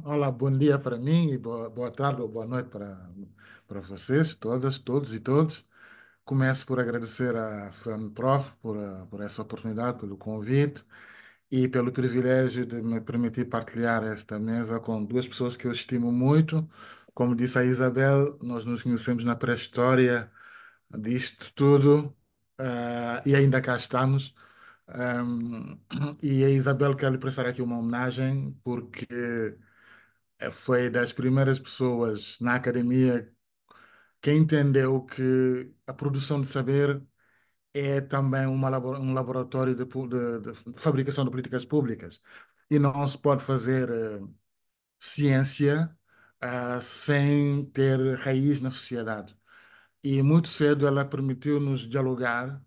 Olá, bom dia para mim e boa tarde ou boa noite para vocês, todas, todos e todos. Começo por agradecer à FAMPROF por essa oportunidade, pelo convite e pelo privilégio de me permitir partilhar esta mesa com duas pessoas que eu estimo muito. Como disse a Isabel, nós nos conhecemos na pré-história disto tudo, e ainda cá estamos. Ahm, e a Isabel quer lhe prestar aqui uma homenagem porque foi das primeiras pessoas na academia que entendeu que a produção de saber é também um laboratório de fabricação de políticas públicas. E não se pode fazer ciência sem ter raiz na sociedade. E muito cedo ela permitiu-nos dialogar,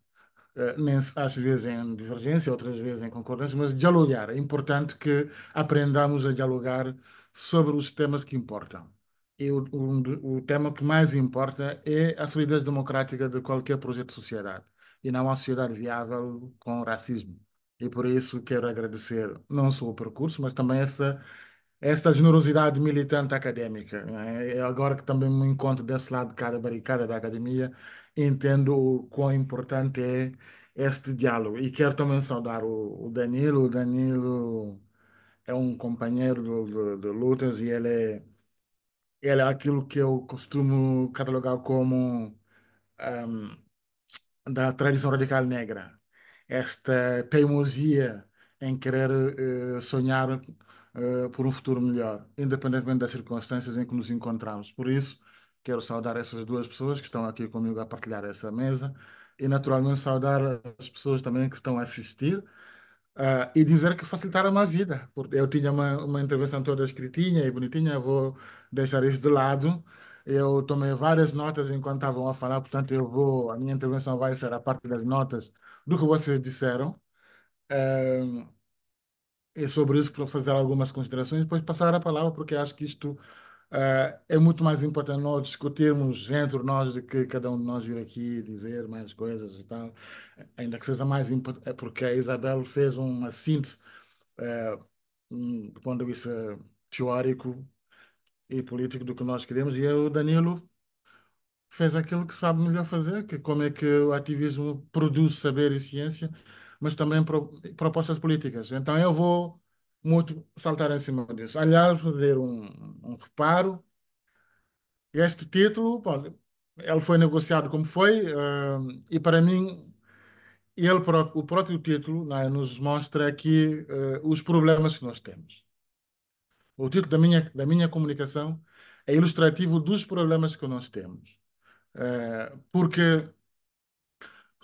às vezes em divergência, outras vezes em concordância, mas dialogar. É importante que aprendamos a dialogar sobre os temas que importam. E o tema que mais importa é a solidez democrática de qualquer projeto de sociedade, e não uma sociedade viável com racismo. E por isso quero agradecer não só o percurso, mas também esta generosidade militante académica, não é? Agora que também me encontro desse lado de cada barricada da academia, entendo o quão importante é este diálogo. E quero também saudar o Danilo. O Danilo é um companheiro de lutas e ele é aquilo que eu costumo catalogar como ahm, da tradição radical negra. Esta teimosia em querer sonhar por um futuro melhor, independentemente das circunstâncias em que nos encontramos. Por isso, quero saudar essas duas pessoas que estão aqui comigo a partilhar essa mesa e, naturalmente, saudar as pessoas também que estão a assistir. E dizer que facilitaram a vida, porque eu tinha uma intervenção toda escritinha e bonitinha, eu vou deixar isso de lado. Eu tomei várias notas enquanto estavam a falar, portanto, a minha intervenção vai ser a parte das notas do que vocês disseram. Ah, e sobre isso, para fazer algumas considerações, depois passar a palavra, porque acho que isto é muito mais importante nós discutirmos entre nós do que cada um de nós vir aqui dizer mais coisas e tal, ainda que seja mais importante, é porque a Isabel fez uma síntese eh, do ponto de vista teórico e político do que nós queremos, e o Danilo fez aquilo que sabe melhor fazer, que como é que o ativismo produz saber e ciência, mas também propostas políticas. Então eu vou muito saltar em cima disso. Aliás, fazer um reparo. Este título, bom, ele foi negociado como foi, e para mim, o próprio título, né, nos mostra aqui os problemas que nós temos. O título da minha comunicação é ilustrativo dos problemas que nós temos. Porque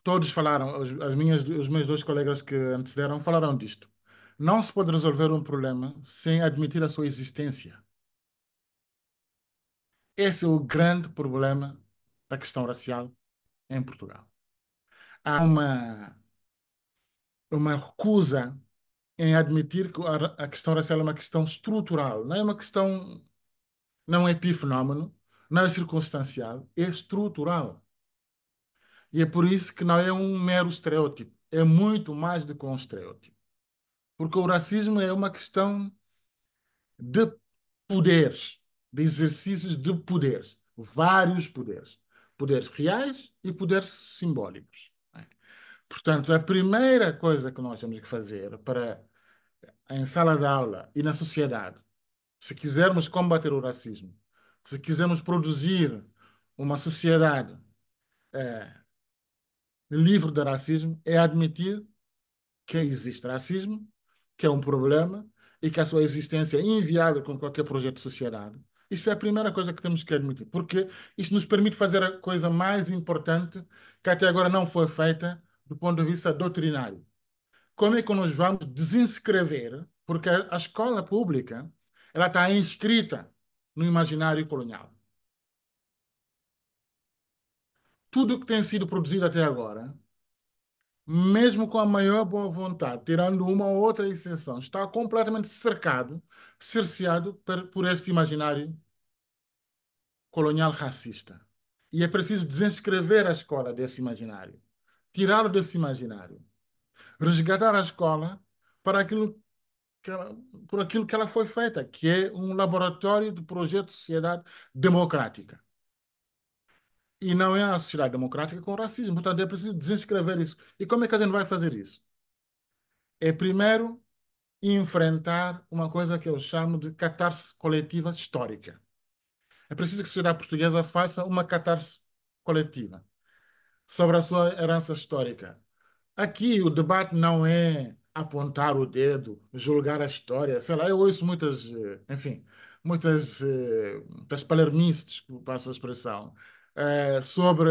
todos falaram, os meus dois colegas que antecederam falaram disto. Não se pode resolver um problema sem admitir a sua existência. Esse é o grande problema da questão racial em Portugal. Há uma recusa em admitir que a questão racial é uma questão estrutural, não é uma questão, não é epifenómeno, não é circunstancial, é estrutural. E é por isso que não é um mero estereótipo, é muito mais do que um estereótipo. Porque o racismo é uma questão de poderes, de exercícios de poderes, vários poderes, poderes reais e poderes simbólicos. Portanto, a primeira coisa que nós temos que fazer para, em sala de aula e na sociedade, se quisermos combater o racismo, se quisermos produzir uma sociedade livre de racismo, é admitir que existe racismo, que é um problema e que a sua existência é inviável com qualquer projeto de sociedade. Isso é a primeira coisa que temos que admitir, porque isso nos permite fazer a coisa mais importante que até agora não foi feita do ponto de vista doutrinário. Como é que nós vamos desinscrever? Porque a escola pública ela está inscrita no imaginário colonial. Tudo o que tem sido produzido até agora, mesmo com a maior boa vontade, tirando uma ou outra exceção, está completamente cercado, cerceado por este imaginário colonial racista. E é preciso desinscrever a escola desse imaginário, tirá-lo desse imaginário, resgatar a escola para aquilo. que por aquilo que ela foi feita, que é um laboratório de projeto de sociedade democrática. E não é a sociedade democrática com racismo. Portanto, é preciso desinscrever isso. E como é que a gente vai fazer isso? É primeiro enfrentar uma coisa que eu chamo de catarse coletiva histórica. É preciso que a sociedade portuguesa faça uma catarse coletiva sobre a sua herança histórica. Aqui o debate não é apontar o dedo, julgar a história, sei lá, eu ouço muitas, enfim, muitas palermices, desculpa a sua expressão, sobre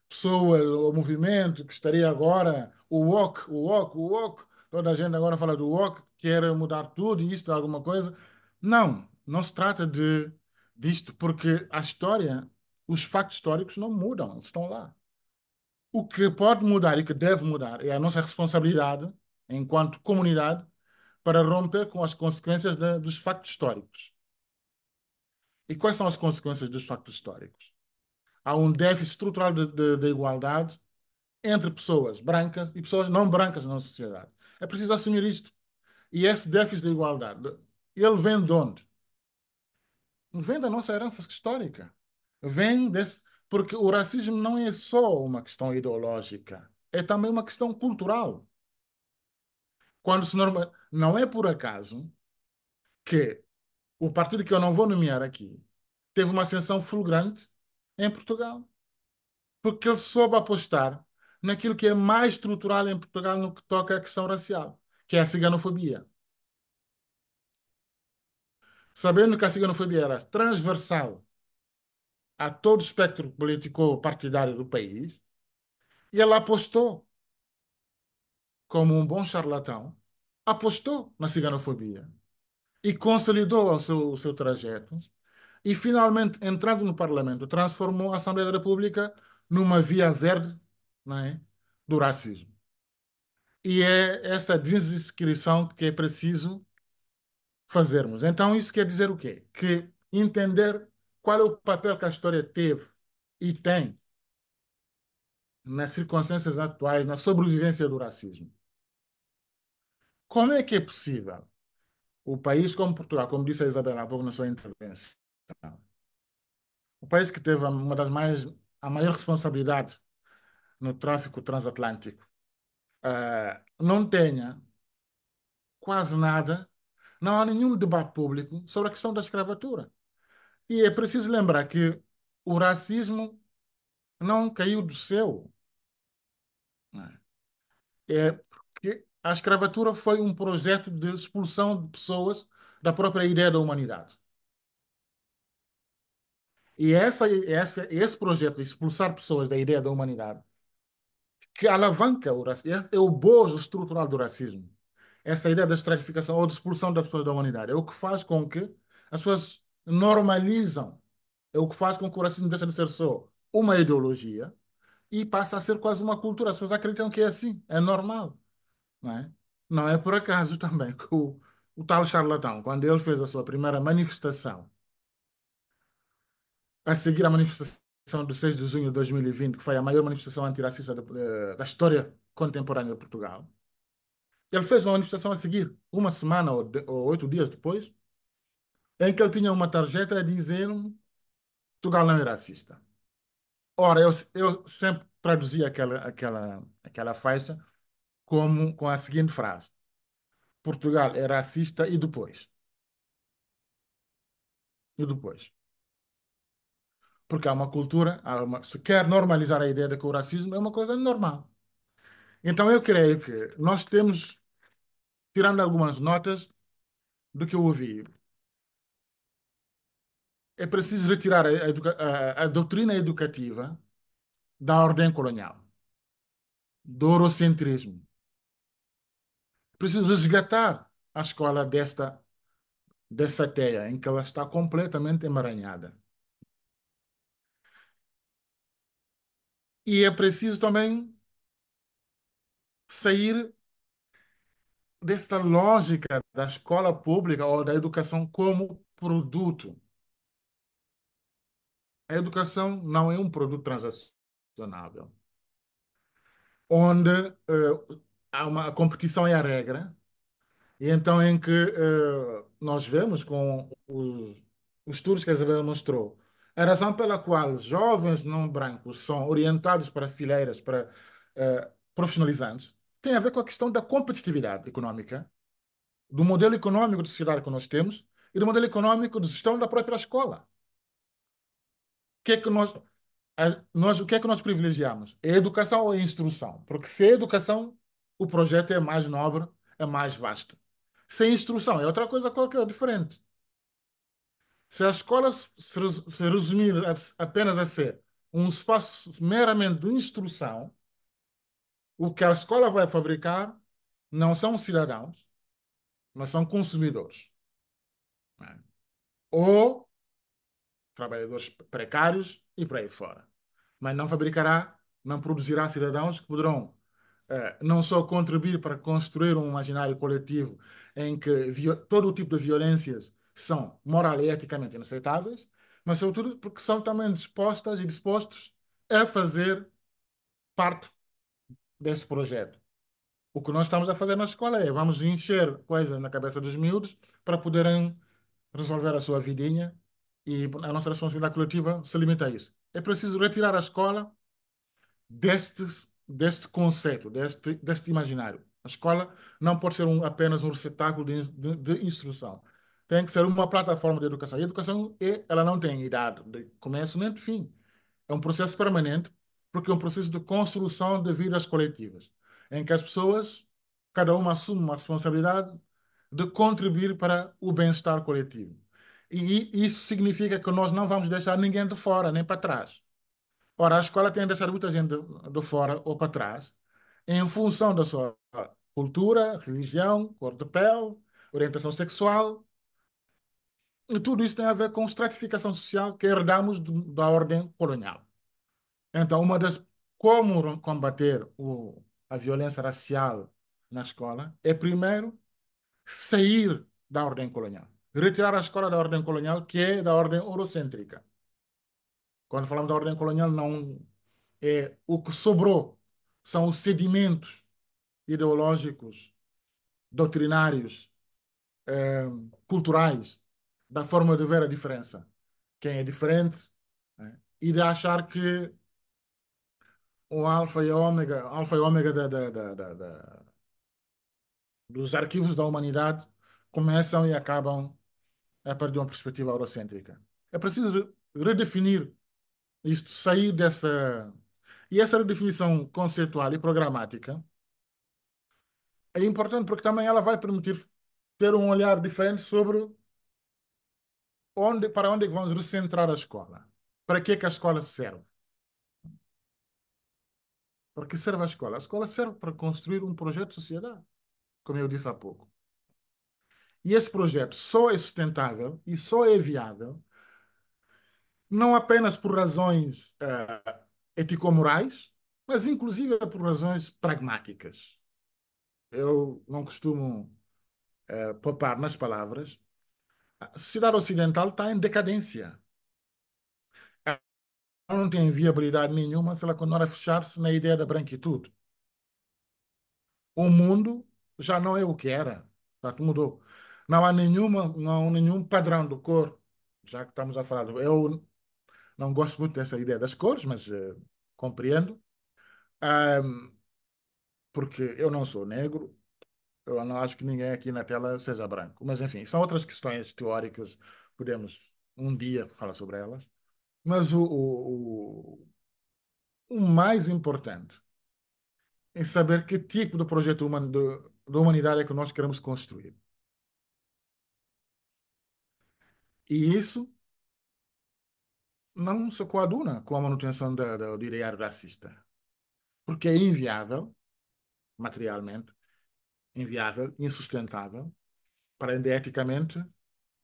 pessoas ou movimento que estaria agora, o woke, toda a gente agora fala do woke, quer mudar tudo e isto, alguma coisa. Não, não se trata disto, porque a história, os factos históricos não mudam, eles estão lá. O que pode mudar e que deve mudar é a nossa responsabilidade, enquanto comunidade, para romper com as consequências dos factos históricos. E quais são as consequências dos factos históricos? Há um déficit estrutural de igualdade entre pessoas brancas e pessoas não brancas na nossa sociedade. É preciso assumir isto. E esse déficit de igualdade, ele vem de onde? Vem da nossa herança histórica. Vem desse. Porque o racismo não é só uma questão ideológica, é também uma questão cultural. Quando se norma... Não é por acaso que o partido que eu não vou nomear aqui teve uma ascensão fulgurante em Portugal, porque ele soube apostar naquilo que é mais estrutural em Portugal no que toca à questão racial, que é a ciganofobia. Sabendo que a ciganofobia era transversal a todo o espectro político-partidário do país, e ele apostou, como um bom charlatão, apostou na ciganofobia e consolidou o seu trajeto. E finalmente, entrando no Parlamento, transformou a Assembleia da República numa via verde, não é, do racismo. E é essa desinscrição que é preciso fazermos. Então, isso quer dizer o quê? Que entender qual é o papel que a história teve e tem nas circunstâncias atuais, na sobrevivência do racismo. Como é que é possível o país como Portugal, como disse a Isabela há pouco na sua intervenção, o país que teve a maior responsabilidade no tráfico transatlântico, não tenha quase nada, não há nenhum debate público sobre a questão da escravatura. E é preciso lembrar que o racismo não caiu do céu, não é? É porque a escravatura foi um projeto de expulsão de pessoas da própria ideia da humanidade. E esse projeto de expulsar pessoas da ideia da humanidade que alavanca o racismo, é o bojo estrutural do racismo. Essa ideia da estratificação ou de expulsão das pessoas da humanidade é o que faz com que as pessoas normalizam, é o que faz com que o racismo deixe de ser só uma ideologia e passa a ser quase uma cultura. As pessoas acreditam que é assim, é normal, não é? Não é por acaso também que o tal charlatão, quando ele fez a sua primeira manifestação, a seguir à manifestação do 6 de junho de 2020, que foi a maior manifestação antirracista da história contemporânea de Portugal, ele fez uma manifestação a seguir, uma semana ou 8 dias depois, em que ele tinha uma tarjeta a dizer Portugal não é racista. Ora, eu sempre traduzia aquela faixa com a seguinte frase: Portugal é racista e depois. E depois. Porque há uma cultura, se quer normalizar a ideia de que o racismo é uma coisa normal. Então eu creio que nós temos, tirando algumas notas do que eu ouvi, é preciso retirar a doutrina educativa da ordem colonial, do eurocentrismo. Preciso resgatar a escola dessa teia em que ela está completamente emaranhada. E é preciso também sair desta lógica da escola pública ou da educação como produto. A educação não é um produto transacionável, onde a competição é a regra E então em que nós vemos com os estudos que a Isabel mostrou, a razão pela qual jovens não brancos são orientados para fileiras, para profissionalizantes, tem a ver com a questão da competitividade econômica, do modelo econômico de sociedade que nós temos e do modelo econômico de gestão da própria escola. O que é que o que é que nós privilegiamos? É a educação ou a instrução? Porque se é educação, o projeto é mais nobre, é mais vasto. Sem instrução é outra coisa qualquer diferente. Se a escola se resumir apenas a ser um espaço meramente de instrução, o que a escola vai fabricar não são cidadãos, mas são consumidores, não é? Ou trabalhadores precários e por aí fora. Mas não fabricará, não produzirá cidadãos que poderão não só contribuir para construir um imaginário coletivo em que todo o tipo de violências são moral e eticamente inaceitáveis, mas sobretudo porque são também dispostas e dispostos a fazer parte desse projeto. O que nós estamos a fazer na escola é vamos encher coisas na cabeça dos miúdos para poderem resolver a sua vidinha e a nossa responsabilidade coletiva se limita a isso. É preciso retirar a escola deste, deste conceito, deste imaginário. A escola não pode ser apenas um receptáculo de instrução. Tem que ser uma plataforma de educação. E a educação, ela não tem idade de começo nem de fim. É um processo permanente, porque é um processo de construção de vidas coletivas, em que as pessoas, cada uma assume uma responsabilidade de contribuir para o bem-estar coletivo. E isso significa que nós não vamos deixar ninguém de fora, nem para trás. Ora, a escola tem deixado muita gente de fora ou para trás, em função da sua cultura, religião, cor de pele, orientação sexual, e tudo isso tem a ver com estratificação social que herdamos da ordem colonial. Então, como combater a violência racial na escola é primeiro sair da ordem colonial, retirar a escola da ordem colonial, que é da ordem eurocêntrica. Quando falamos da ordem colonial, não é o que sobrou, são os sedimentos ideológicos, doutrinários, culturais, da forma de ver a diferença. Quem é diferente, né? E de achar que o alfa e ômega dos arquivos da humanidade começam e acabam a partir de uma perspectiva eurocêntrica. É preciso redefinir isto, sair dessa. E essa redefinição conceitual e programática é importante porque também ela vai permitir ter um olhar diferente sobre para onde é que vamos recentrar a escola. Para que é que a escola serve? Para que serve a escola? A escola serve para construir um projeto de sociedade, como eu disse há pouco. E esse projeto só é sustentável e só é viável não apenas por razões ético-morais, mas inclusive por razões pragmáticas. Eu não costumo poupar nas palavras. A sociedade ocidental está em decadência. Ela não tem viabilidade nenhuma se ela continuar a fechar-se na ideia da branquitude. O mundo já não é o que era. Portanto, mudou. Não há nenhum padrão de cor, já que estamos a falar. Eu não gosto muito dessa ideia das cores, mas compreendo. Ahm, Porque eu não sou negro, eu não acho que ninguém aqui na tela seja branco. Mas, enfim, são outras questões teóricas, podemos um dia falar sobre elas. Mas o mais importante é saber que tipo de projeto humano, de humanidade é que nós queremos construir. E isso não se coaduna com a manutenção do ideário racista, porque é inviável, materialmente, inviável, insustentável, para ainda eticamente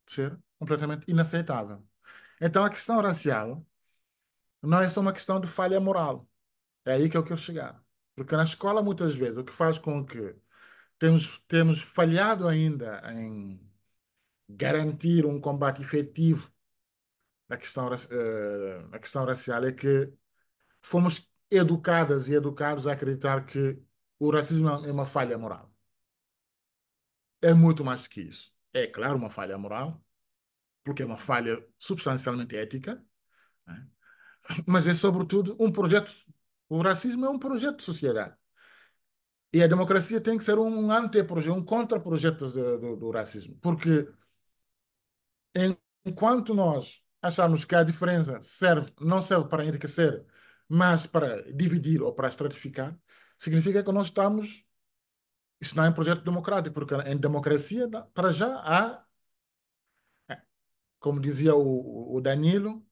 ser completamente inaceitável. Então, a questão racial não é só uma questão de falha moral. É aí que eu quero chegar. Porque na escola, muitas vezes, o que faz com que temos falhado ainda em garantir um combate efetivo à questão racial é que fomos educadas e educados a acreditar que o racismo é uma falha moral. É muito mais que isso. É, claro, uma falha moral, porque é uma falha substancialmente ética, né? Mas é, sobretudo, um projeto. O racismo é um projeto de sociedade. E a democracia tem que ser um anteprojeto, um contraprojeto do racismo. Porque enquanto nós acharmos que a diferença não serve para enriquecer, mas para dividir ou para estratificar, significa que nós estamos. Isso não é um projeto democrático, porque em democracia, para já há, como dizia o Danilo,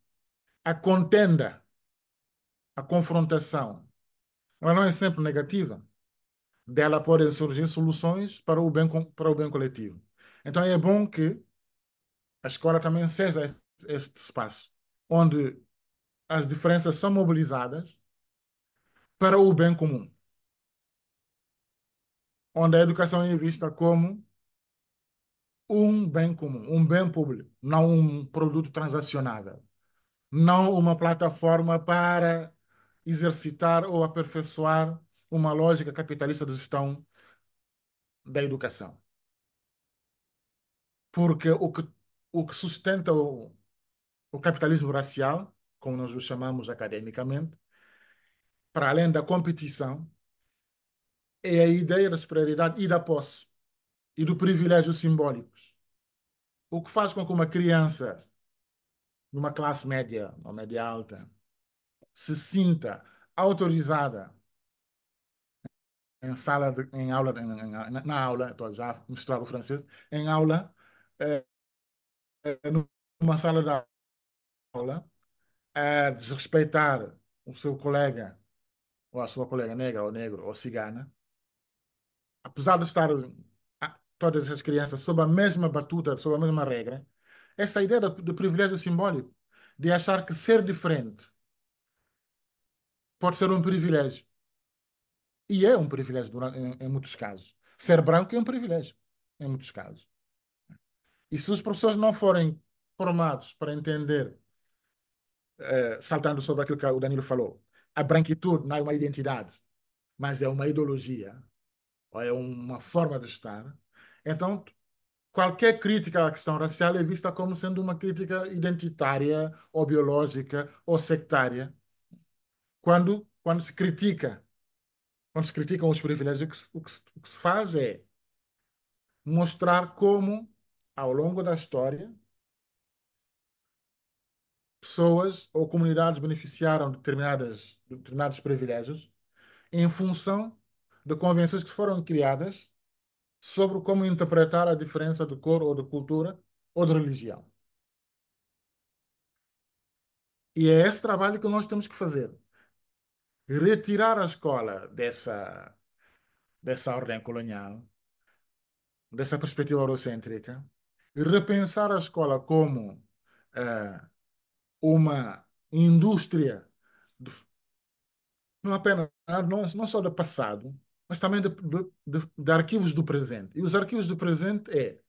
a contenda, a confrontação. Ela não é sempre negativa. Dela podem surgir soluções para o bem, para o bem coletivo. Então é bom que a escola também seja este espaço onde as diferenças são mobilizadas para o bem comum, onde a educação é vista como um bem comum, um bem público, não um produto transacionável, não uma plataforma para exercitar ou aperfeiçoar uma lógica capitalista de gestão da educação. Porque o que sustenta o capitalismo racial, como nós o chamamos academicamente, para além da competição, é a ideia da superioridade e da posse e do privilégio simbólicos. O que faz com que uma criança numa classe média ou média alta se sinta autorizada em sala em aula na aula, estou já a misturar o francês, em aula, eh, numa sala de aula, a desrespeitar o seu colega ou a sua colega negra ou negro ou cigana, apesar de estar todas essas crianças sob a mesma batuta, sob a mesma regra, essa ideia do privilégio simbólico, de achar que ser diferente pode ser um privilégio. E é um privilégio em muitos casos. Ser branco é um privilégio, em muitos casos. E se os professores não forem formados para entender, saltando sobre aquilo que o Danilo falou, a branquitude não é uma identidade, mas é uma ideologia, ou é uma forma de estar, então qualquer crítica à questão racial é vista como sendo uma crítica identitária, ou biológica, ou sectária. Quando se critica, quando se criticam os privilégios, o que se faz é mostrar como, ao longo da história, pessoas ou comunidades beneficiaram de determinados privilégios em função de convenções que foram criadas sobre como interpretar a diferença de cor ou de cultura ou de religião. E é esse trabalho que nós temos que fazer. Retirar a escola dessa ordem colonial, dessa perspectiva eurocêntrica, e repensar a escola como eh, uma indústria, de- não apenas, não só do passado, mas também de arquivos do presente. E os arquivos do presente é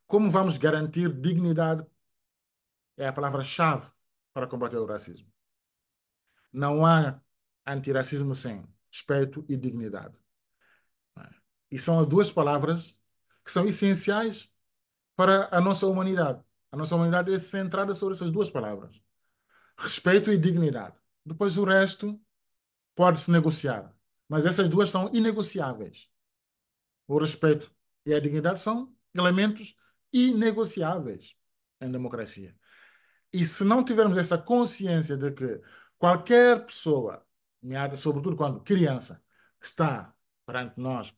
como vamos garantir dignidade, é a palavra-chave para combater o racismo. Não há antirracismo sem respeito e dignidade. Não é? E são as duas palavras que são essenciais para a nossa humanidade. A nossa humanidade é centrada sobre essas duas palavras: respeito e dignidade. Depois o resto pode-se negociar, mas essas duas são inegociáveis. O respeito e a dignidade são elementos inegociáveis em democracia. E se não tivermos essa consciência de que qualquer pessoa, sobretudo quando criança, que está perante nós,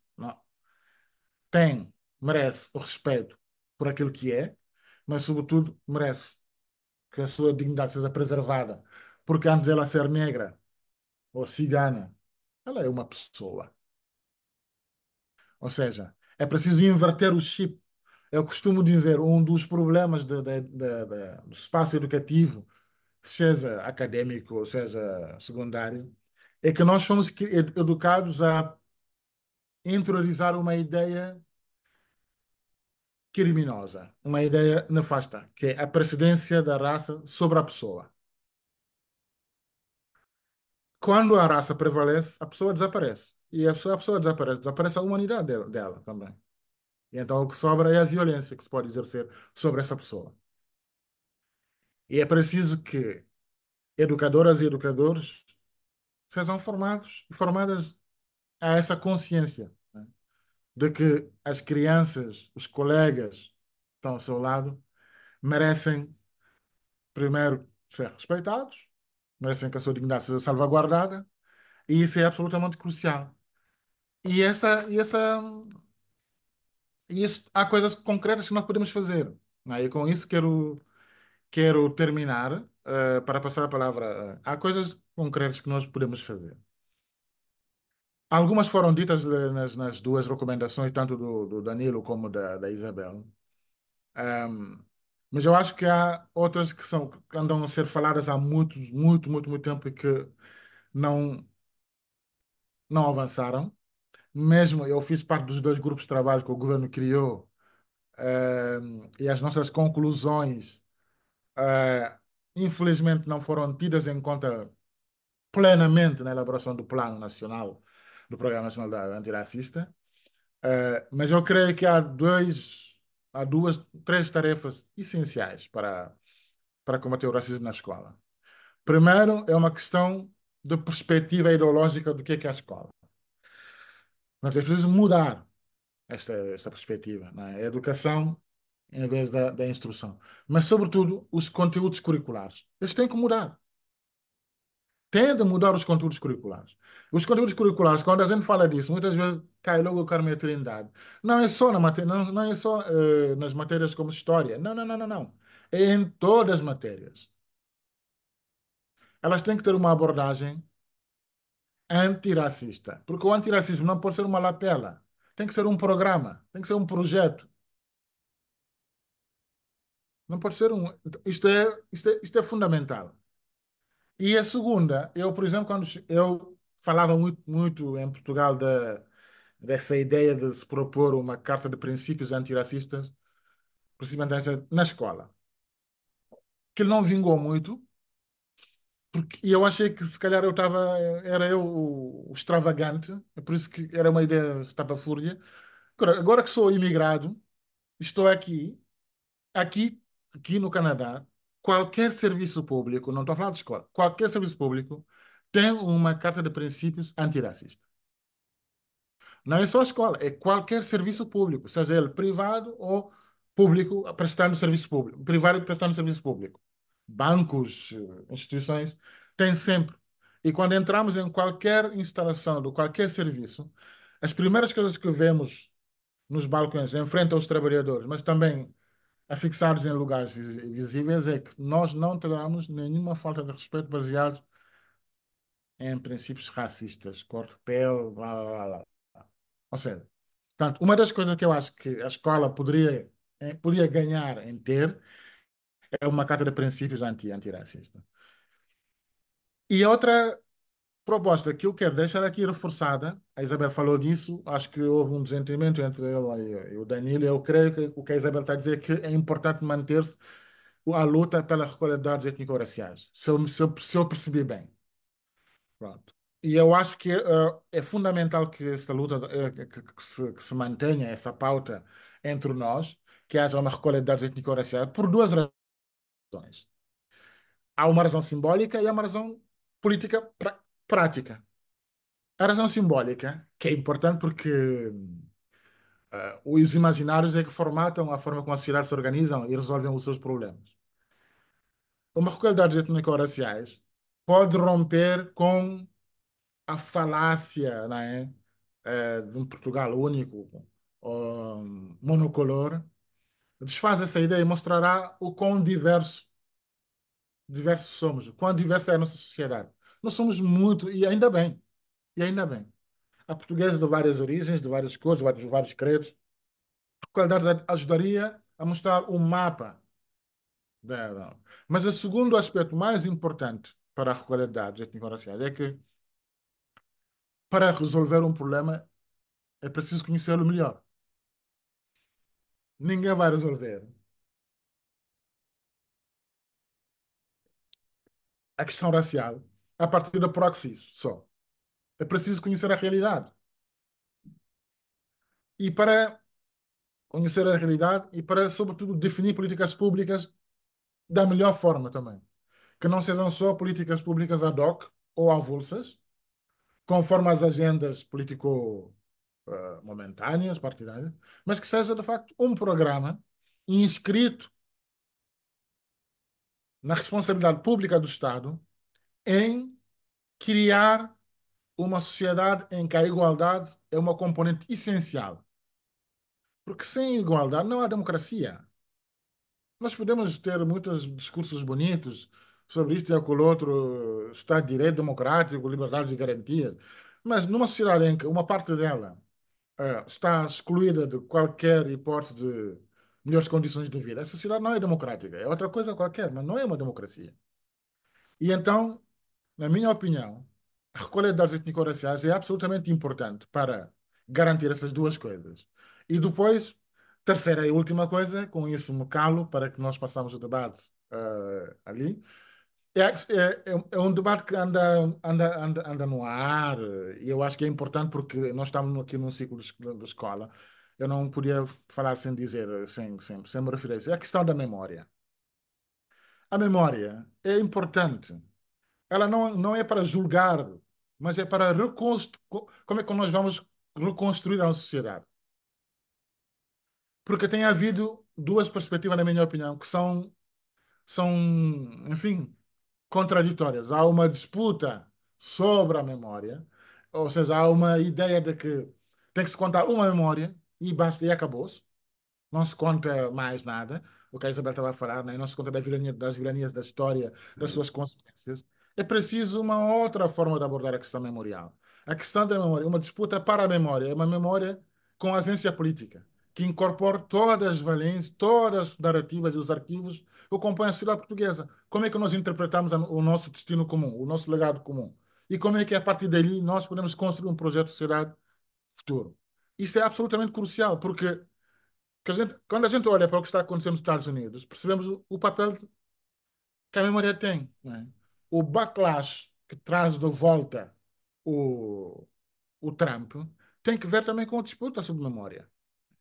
merece o respeito por aquilo que é, mas sobretudo merece que a sua dignidade seja preservada, porque antes dela ser negra ou cigana, ela é uma pessoa. Ou seja, é preciso inverter o chip. Eu costumo dizer, um dos problemas do espaço educativo, seja acadêmico ou seja secundário, é que nós fomos educados a interiorizar uma ideia criminosa, uma ideia nefasta, que é a precedência da raça sobre a pessoa. Quando a raça prevalece, a pessoa desaparece. E a pessoa desaparece, desaparece a humanidade dela também. E então o que sobra é a violência que se pode exercer sobre essa pessoa. E é preciso que educadoras e educadores sejam formados e formadas a essa consciência, né, de que as crianças, os colegas que estão ao seu lado, merecem, primeiro, ser respeitados, merecem que a sua dignidade seja salvaguardada, e isso é absolutamente crucial. E isso, há coisas concretas que nós podemos fazer, não é? E com isso quero terminar, para passar a palavra. Há coisas concretas que nós podemos fazer. Algumas foram ditas nas duas recomendações, tanto do Danilo como da Isabel. Ahm, mas eu acho que há outras que andam a ser faladas há muito tempo e que não, não avançaram. Mesmo eu fiz parte dos dois grupos de trabalho que o governo criou, e as nossas conclusões, infelizmente, não foram tidas em conta plenamente na elaboração do Plano Nacional, do Programa Nacional da Antirracista. Mas eu creio que há duas, três tarefas essenciais para combater o racismo na escola. Primeiro, é uma questão de perspectiva ideológica do que é a escola. Nós é preciso mudar esta perspectiva, não é? A educação em vez da instrução. Mas, sobretudo, os conteúdos curriculares. Eles têm que mudar. Tem de mudar os conteúdos curriculares. Os conteúdos curriculares, quando a gente fala disso, muitas vezes cai logo o Carmo e a Trindade. Não é só não é só nas matérias como história. Não. É em todas as matérias. Elas têm que ter uma abordagem antirracista. Porque o antirracismo não pode ser uma lapela. Tem que ser um programa, tem que ser um projeto. Não pode ser um. Isto é fundamental. E a segunda, eu, por exemplo, quando eu falava muito em Portugal dessa ideia de se propor uma carta de princípios antirracistas, precisamente na escola, que ele não vingou muito, e eu achei que se calhar era eu o extravagante, é por isso que era uma ideia estapafúrdia. Agora que sou imigrado, estou aqui, aqui no Canadá, qualquer serviço público, não estou a falar de escola, qualquer serviço público tem uma carta de princípios antirracista. Não é só a escola, é qualquer serviço público, seja ele privado ou público, prestando serviço público, privado prestando serviço público. Bancos, instituições, tem sempre. E quando entramos em qualquer instalação, de qualquer serviço, as primeiras coisas que vemos nos balcões, em frente aos trabalhadores, mas também afixados em lugares visíveis, é que nós não toleramos nenhuma falta de respeito baseado em princípios racistas, cor de pele, blá blá blá, blá. Ou seja, portanto, uma das coisas que eu acho que a escola poderia ganhar em ter é uma carta de princípios antirracista. E outra proposta que eu quero deixar aqui reforçada, a Isabel falou disso, acho que houve um desentendimento entre ela e o Danilo. Eu creio que o que a Isabel está a dizer é que é importante manter-se a luta pela recolha de dados étnico-raciais, se eu percebi bem. Pronto. E eu acho que é fundamental que essa luta, que se mantenha essa pauta entre nós, que haja uma recolha de dados étnico-raciais, por duas razões. Há uma razão simbólica e há uma razão política prática. A razão simbólica, que é importante porque os imaginários é que formatam a forma como as sociedades se organizam e resolvem os seus problemas. Uma recolha de dados étnico-raciais pode romper com a falácia, não é? De um Portugal único, monocolor, desfaz essa ideia e mostrará o quão diversos somos, o quão diversa é a nossa sociedade. Nós somos muito, e ainda bem. Há portugueses de várias origens, de várias cores, vários credos. A qualidade ajudaria a mostrar um mapa. Mas o segundo aspecto mais importante para a recolha de dados étnico-raciais é que, para resolver um problema, é preciso conhecê-lo melhor. Ninguém vai resolver a questão racial a partir da proxy só. É preciso conhecer a realidade. E para conhecer a realidade e para, sobretudo, definir políticas públicas da melhor forma também. Que não sejam só políticas públicas ad hoc ou avulsas, conforme as agendas político-momentâneas, partidárias, mas que seja, de facto, um programa inscrito na responsabilidade pública do Estado em criar uma sociedade em que a igualdade é uma componente essencial. Porque sem igualdade não há democracia. Nós podemos ter muitos discursos bonitos sobre isto e aquilo outro, Estado de Direito democrático, liberdades e garantias, mas numa sociedade em que uma parte dela está excluída de qualquer hipótese de melhores condições de vida, essa sociedade não é democrática. É outra coisa qualquer, mas não é uma democracia. E então, na minha opinião, a recolha de dados étnico-raciais é absolutamente importante para garantir essas duas coisas. E depois, terceira e última coisa, com isso me calo para que nós passamos o debate ali, é um debate que anda no ar e eu acho que é importante porque nós estamos aqui num ciclo de escola. Eu não podia falar sem dizer, sem me referir a isso. É a questão da memória. A memória é importante. Ela não é para julgar, mas é para reconstruir. Como é que nós vamos reconstruir a sociedade? Porque tem havido duas perspectivas, na minha opinião, que são, enfim, contraditórias. Há uma disputa sobre a memória, ou seja, há uma ideia de que tem que se contar uma memória e basta, e acabou-se. Não se conta mais nada, o que a Isabel estava a falar, né? Não se conta das vilanias da história, das suas consequências. É preciso uma outra forma de abordar a questão memorial. A questão da memória, uma disputa para a memória, é uma memória com agência política, que incorpora todas as valências, todas as narrativas e os arquivos que compõem a sociedade portuguesa. Como é que nós interpretamos o nosso destino comum, o nosso legado comum? E como é que, a partir dali, nós podemos construir um projeto de sociedade futuro? Isso é absolutamente crucial, porque quando a gente olha para o que está acontecendo nos Estados Unidos, percebemos o papel que a memória tem, não é? O backlash que traz de volta o, o Trump tem que ver também com a disputa sobre memória.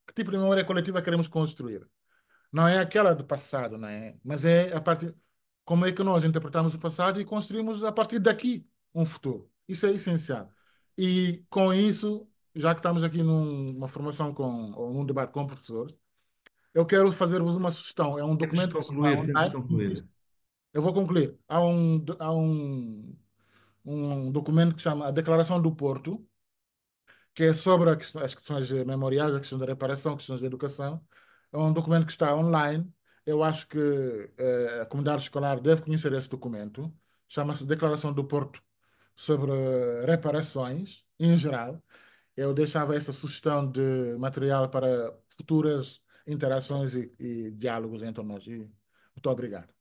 Que tipo de memória coletiva queremos construir? Não é aquela do passado, não é? Mas é a partir como é que nós interpretamos o passado e construímos a partir daqui um futuro. Isso é essencial. E com isso, já que estamos aqui numa formação ou num debate com professores, eu quero fazer-vos uma sugestão. É um documento que está Temos de online. concluir. Eu vou concluir. Há um documento que chama a Declaração do Porto, que é sobre as questões memoriais, a questão da reparação, questões da educação. É um documento que está online. Eu acho que a comunidade escolar deve conhecer esse documento. Chama-se Declaração do Porto sobre reparações, em geral. Eu deixava essa sugestão de material para futuras interações e diálogos entre nós. E muito obrigado.